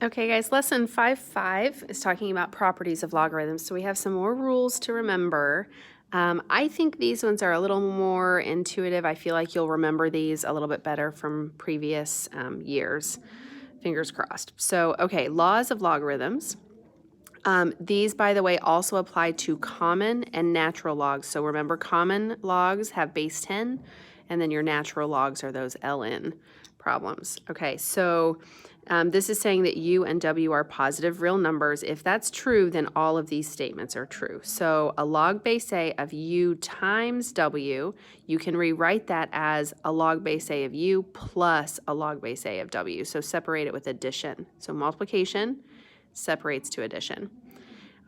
Okay, guys, lesson 5.5 is talking about properties of logarithms. So we have some more rules to remember. I think these ones are a little more intuitive. I feel like you'll remember these a little bit better from previous years. Fingers crossed. So, okay, laws of logarithms. These, by the way, also apply to common and natural logs. So remember, common logs have base 10, and then your natural logs are those ln problems. Okay, so this is saying that u and w are positive real numbers. If that's true, then all of these statements are true. So a log base a of u times w, you can rewrite that as a log base a of u plus a log base a of w. So separate it with addition. So multiplication separates to addition.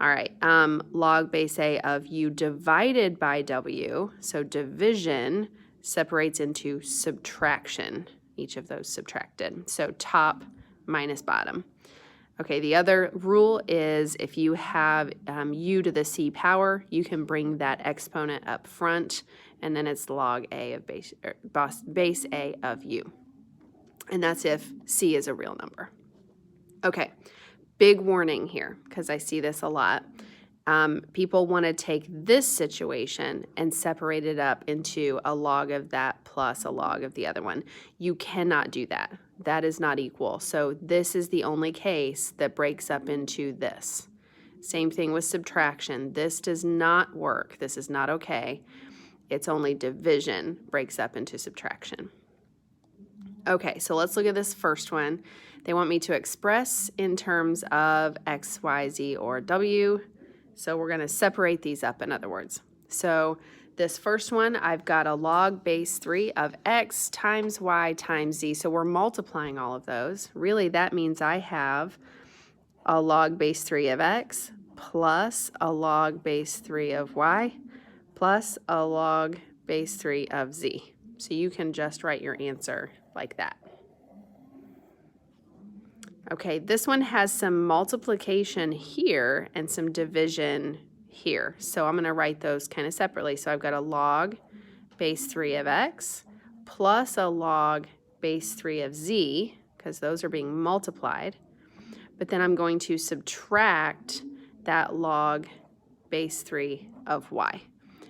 All right, log base a of u divided by w, so division separates into subtraction, each of those subtracted. So top minus bottom. Okay, the other rule is if you have u to the c power, you can bring that exponent up front, and then it's log a of base a of u. And that's if c is a real number. Okay. Big warning here, because I see this a lot. People want to take this situation and separate it up into a log of that plus a log of the other one. You cannot do that. That is not equal. So this is the only case that breaks up into this. Same thing with subtraction. This does not work. This is not okay. It's only division breaks up into subtraction. Okay, so let's look at this first one. They want me to express in terms of x, y, z, or w. So we're going to separate these up, in other words. So this first one, I've got a log base 3 of x times y times z. So we're multiplying all of those. Really, that means I have a log base 3 of x plus a log base 3 of y plus a log base 3 of z. So you can just write your answer like that. Okay, this one has some multiplication here and some division here. So I'm going to write those kind of separately. So I've got a log base 3 of x plus a log base 3 of z, because those are being multiplied. But then I'm going to subtract that log base 3 of y.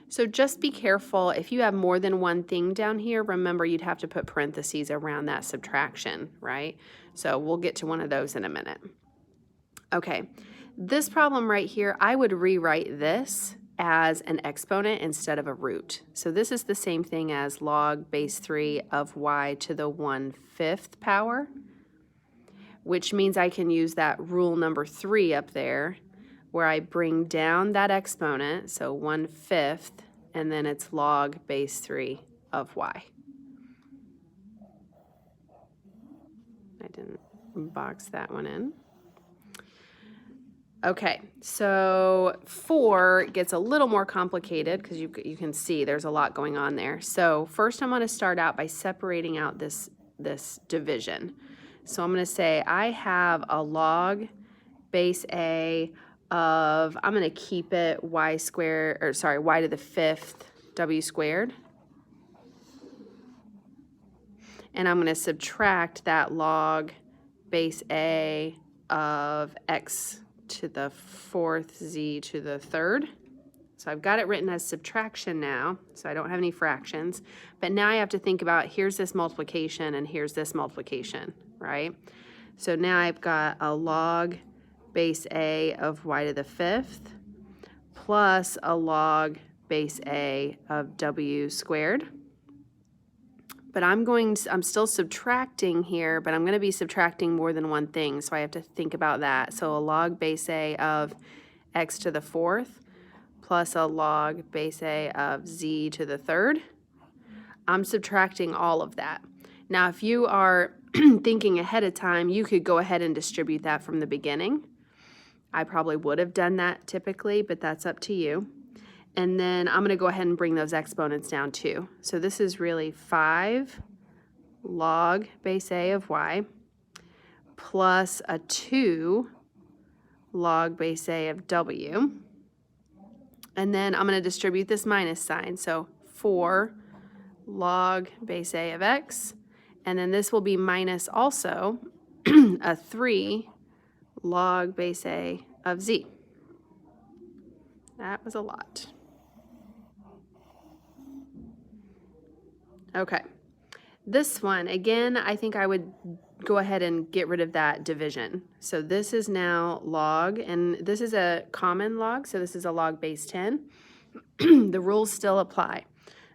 So just be careful. If you have more than one thing down here, remember you'd have to put parentheses around that subtraction, right? So we'll get to one of those in a minute. Okay, this problem right here, I would rewrite this as an exponent instead of a root. So this is the same thing as log base 3 of y to the 1/5 power, which means I can use that rule number 3 up there, where I bring down that exponent, so 1/5, and then it's log base 3 of y. I didn't box that one in. Okay, so 4 gets a little more complicated because you can see there's a lot going on there. So first I'm going to start out by separating out this division. So I'm going to say I have a log base a of, I'm going to keep it y squared, or sorry, y to the 5th w squared. And I'm going to subtract that log base a of x to the 4th z to the 3rd. So I've got it written as subtraction now, so I don't have any fractions. But now I have to think about, here's this multiplication and here's this multiplication, right? So now I've got a log base a of y to the 5th plus a log base a of w squared. But I'm still subtracting here, but I'm going to be subtracting more than one thing, so I have to think about that. So a log base a of x to the 4th plus a log base a of z to the 3rd. I'm subtracting all of that. Now, if you are thinking ahead of time, you could go ahead and distribute that from the beginning. I probably would have done that typically, but that's up to you. And then I'm going to go ahead and bring those exponents down too. So this is really 5 log base a of y plus a 2 log base a of w. And then I'm going to distribute this minus sign. So 4 log base a of x. And then this will be minus also a 3 log base A of z. That was a lot. Okay. This one, again, I think I would go ahead and get rid of that division. So this is now log, and this is a common log, so this is a log base 10. The rules still apply.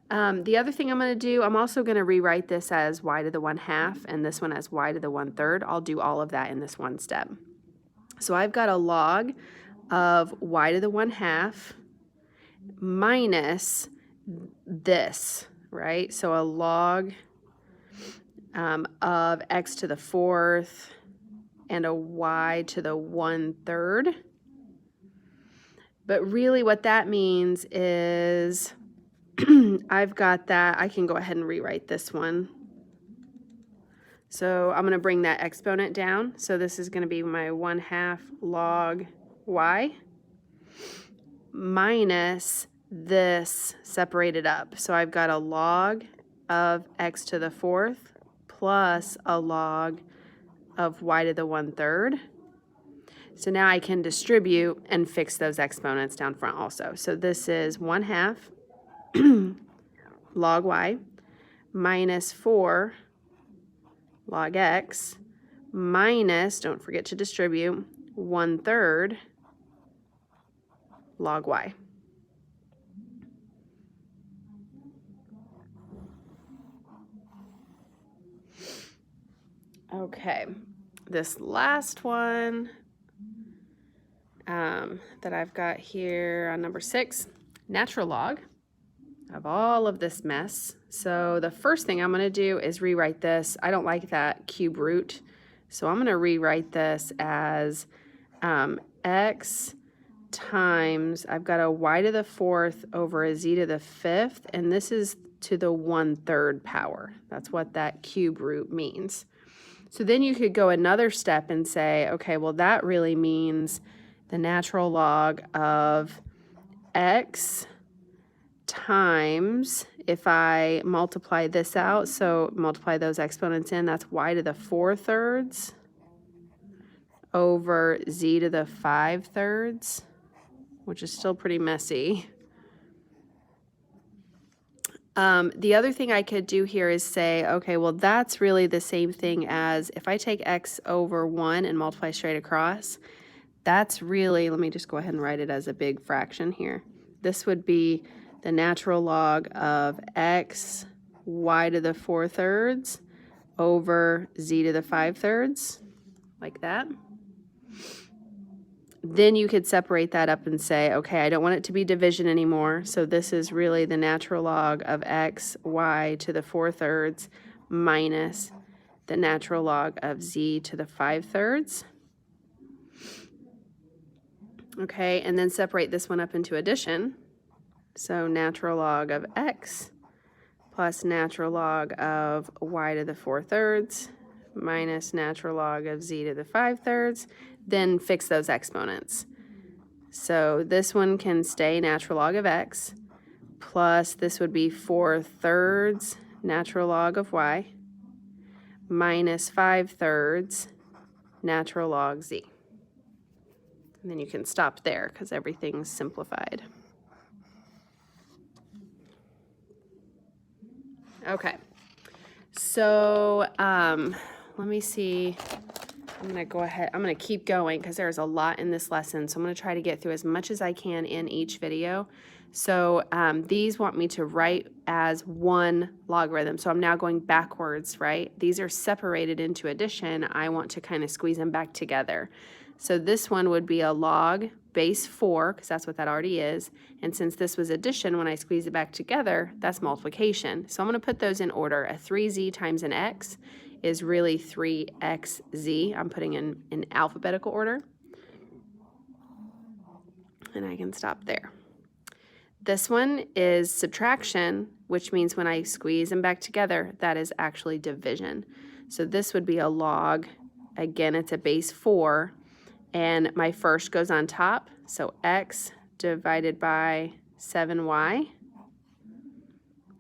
The other thing I'm going to do, I'm also going to rewrite this as y to the 1/2 and this one as y to the 1/3. I'll do all of that in this one step. So I've got a log of y to the 1/2 minus this, right? So a log of x to the 4th and a y to the 1/3. But really what that means is I've got that. I can go ahead and rewrite this one. So I'm going to bring that exponent down. So this is going to be my 1/2 log y minus this separated up. So I've got a log of x to the 4th plus a log of y to the 1/3. So now I can distribute and fix those exponents down front also. So this is 1/2 log y minus 4 log x minus, don't forget to distribute, 1/3 log y. Okay, this last one that I've got here on number 6, natural log of all of this mess. So the first thing I'm going to do is rewrite this. I don't like that cube root, so I'm going to rewrite this as x times, I've got a y to the 4th over a z to the 5th, and this is to the 1/3 power. That's what that cube root means. So then you could go another step and say, okay, well that really means the natural log of x times, if I multiply this out, so multiply those exponents in, that's y to the 4/3 over z to the 5/3, which is still pretty messy. The other thing I could do here is say, okay, well that's really the same thing as if I take x over 1 and multiply straight across, that's really, let me just go ahead and write it as a big fraction here. This would be the natural log of x y to the 4/3 over z to the 5/3, like that. Then you could separate that up and say, okay, I don't want it to be division anymore, so this is really the natural log of x y to the 4/3 minus the natural log of z to the 5/3. Okay, and then separate this one up into addition. So natural log of x plus natural log of y to the 4/3 minus natural log of z to the 5/3. Then fix those exponents. So this one can stay natural log of x, plus this would be 4/3 natural log of y, minus 5/3 natural log z. And then you can stop there because everything's simplified. Okay, so let me see. I'm going to go ahead, I'm going to keep going because there's a lot in this lesson. So I'm going to try to get through as much as I can in each video. So these want me to write as one logarithm. So I'm now going backwards, right? These are separated into addition. I want to kind of squeeze them back together. So this one would be a log base 4, because that's what that already is. And since this was addition, when I squeeze it back together, that's multiplication. So I'm going to put those in order. A 3z times an x is really 3xz. I'm putting in alphabetical order. And I can stop there. This one is subtraction, which means when I squeeze them back together, that is actually division. So this would be a log. Again, it's a base 4. And my first goes on top. So x divided by 7y,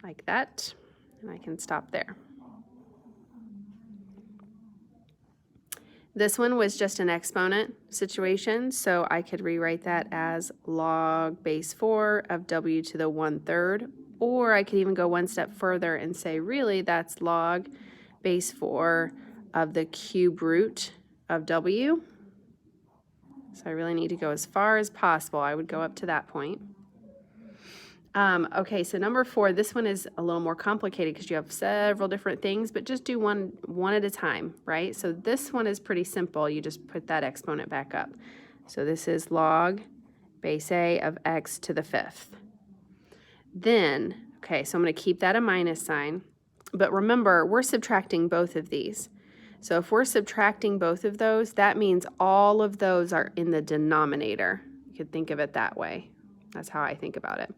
like that. And I can stop there. This one was just an exponent situation, so I could rewrite that as log base 4 of w to the 1/3, or I could even go one step further and say really that's log base 4 of the cube root of w. So I really need to go as far as possible. I would go up to that point. Okay, so number 4, this one is a little more complicated because you have several different things, but just do one at a time, right? So this one is pretty simple. You just put that exponent back up. So this is log base a of x to the 5th. Then, okay, so I'm going to keep that a minus sign, but remember, we're subtracting both of these. So if we're subtracting both of those, that means all of those are in the denominator. You could think of it that way. That's how I think about it.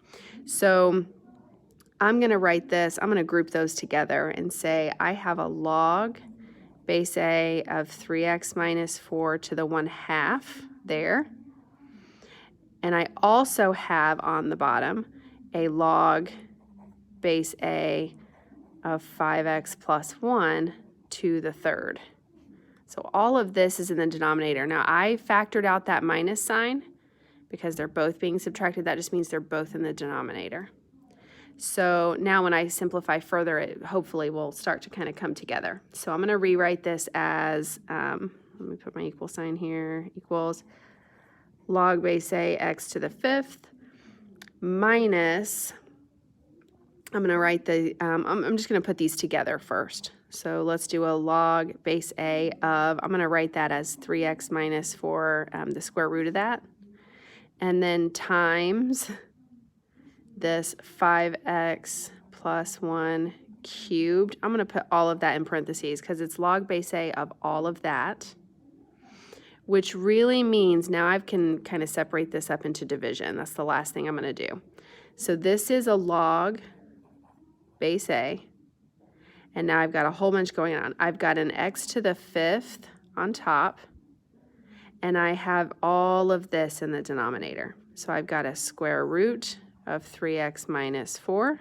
So I'm going to write this, I'm going to group those together and say I have a log base a of 3x minus 4 to the 1/2 there. And I also have on the bottom a log base a of 5x plus 1 to the 3rd. So all of this is in the denominator. Now I factored out that minus sign because they're both being subtracted. That just means they're both in the denominator. So now when I simplify further, it hopefully will start to kind of come together. So I'm going to rewrite this as, let me put my equal sign here, equals log base a x to the 5th minus, I'm going to write the, I'm just going to put these together first. So let's do a log base a of, I'm going to write that as 3x minus 4, the square root of that. And then times this 5x plus 1 cubed. I'm going to put all of that in parentheses because it's log base a of all of that, which really means now I can kind of separate this up into division. That's the last thing I'm going to do. So this is a log base a, and now I've got a whole bunch going on. I've got an x to the 5th on top, and I have all of this in the denominator. So I've got a square root of 3x minus 4,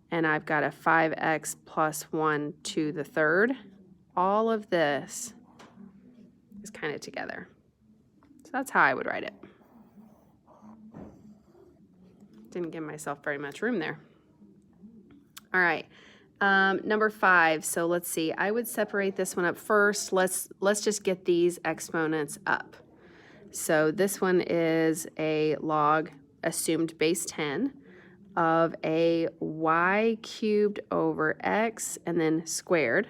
and I've got a 5x plus 1 to the 3rd. All of this is kind of together. So that's how I would write it. Didn't give myself very much room there. All right. Number 5, so let's see, I would separate this one up first. Let's just get these exponents up. So this one is a log assumed base 10 of a y cubed over x and then squared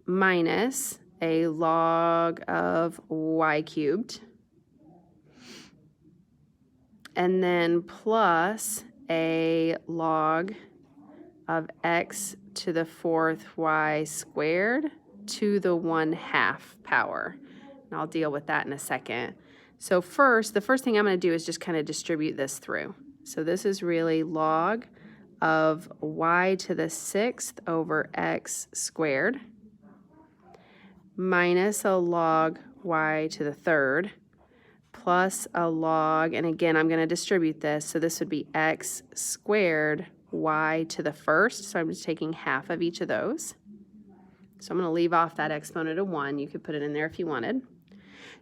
minus a log of y cubed and then plus a log of x to the 4th y squared to the 1/2 power. And I'll deal with that in a second. So first, the first thing I'm going to do is just kind of distribute this through. So this is really log of y to the 6th over x squared minus a log y to the 3rd plus a log, and again, I'm going to distribute this. So this would be x squared y to the 1st. So I'm just taking half of each of those. So I'm going to leave off that exponent of 1. You could put it in there if you wanted.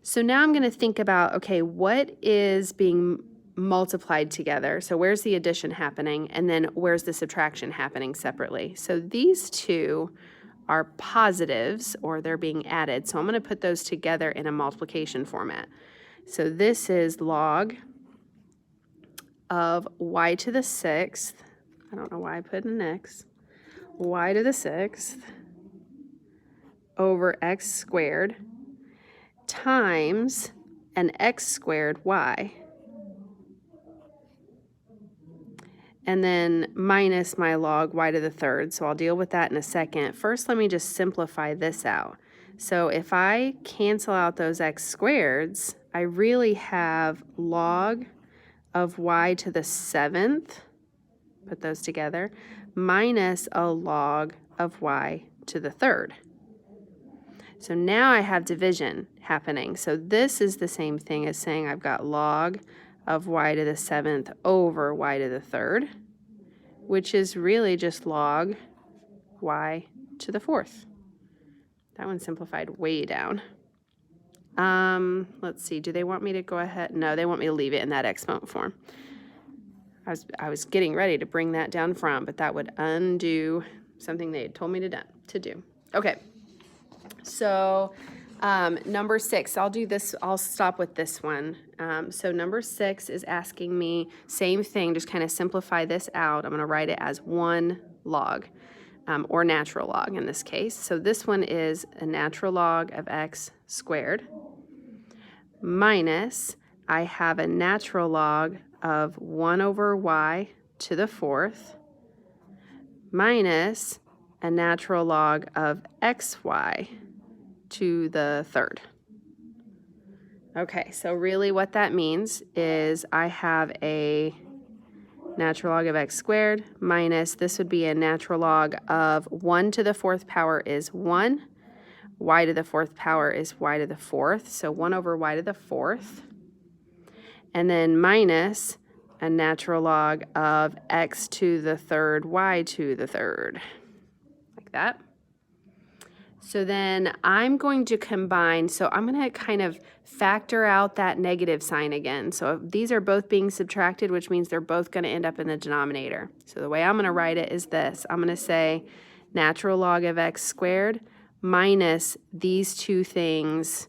So now I'm going to think about, okay, what is being multiplied together? So where's the addition happening? And then where's the subtraction happening separately? So these two are positives, or they're being added. So I'm going to put those together in a multiplication format. So this is log of y to the 6th. I don't know why I put an x. Y to the 6th over x squared times an x squared y, and then minus my log y to the 3rd. So I'll deal with that in a second. First, let me just simplify this out. So if I cancel out those x squareds, I really have log of y to the 7th, put those together, minus a log of y to the 3rd. So now I have division happening. So this is the same thing as saying I've got log of y to the 7th over y to the 3rd, which is really just log y to the 4th. That one simplified way down. Let's see, do they want me to go ahead? No, they want me to leave it in that exponent form. I was getting ready to bring that down front, but that would undo something they had told me to do. Okay, so number 6, I'll stop with this one. So number 6 is asking me, same thing, just kind of simplify this out. I'm going to write it as 1 log, or natural log in this case. So this one is a natural log of x squared minus, I have a natural log of 1 over y to the 4th minus a natural log of xy to the 3rd. Okay, so really what that means is I have a natural log of x squared minus, this would be a natural log of 1 to the 4th power is 1, y to the 4th power is y to the 4th, so 1 over y to the 4th, and then minus a natural log of x to the 3rd, y to the 3rd, like that. So then I'm going to combine, so I'm going to kind of factor out that negative sign again. So these are both being subtracted, which means they're both going to end up in the denominator. So the way I'm going to write it is this. I'm going to say natural log of x squared minus these two things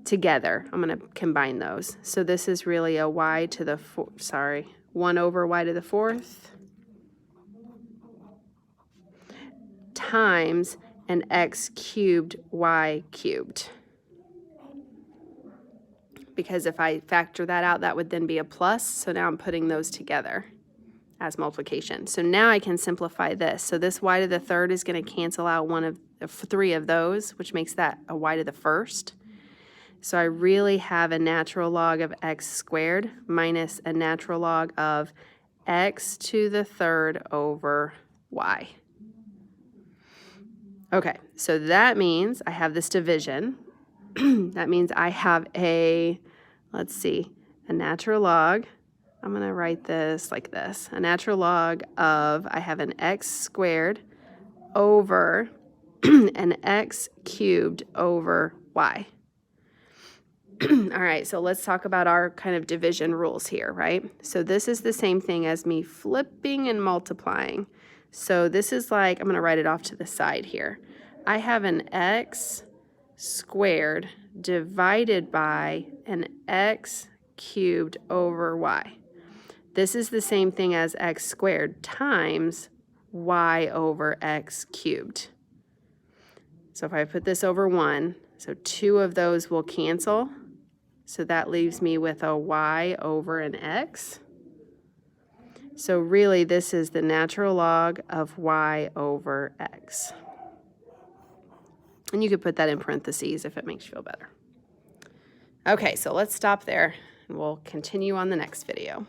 together. I'm going to combine those. So this is really a y to the 1 over y to the 4th times an x cubed y cubed. Because if I factor that out, that would then be a plus. So now I'm putting those together as multiplication. So now I can simplify this. So this y to the 3rd is going to cancel out one of 3 of those, which makes that a y to the 1st. So I really have a natural log of x squared minus a natural log of x to the 3rd over y. Okay, so that means I have this division. That means I have a, let's see, a natural log. I'm going to write this like this. A natural log of, I have an x squared over an x cubed over y. All right, so let's talk about our kind of division rules here, right? So this is the same thing as me flipping and multiplying. So this is like, I'm going to write it off to the side here. I have an x squared divided by an x cubed over y. This is the same thing as x squared times y over x cubed. So if I put this over 1, so 2 of those will cancel. So that leaves me with a y over an x. So really this is the natural log of y over x. And you could put that in parentheses if it makes you feel better. Okay, so let's stop there and we'll continue on the next video.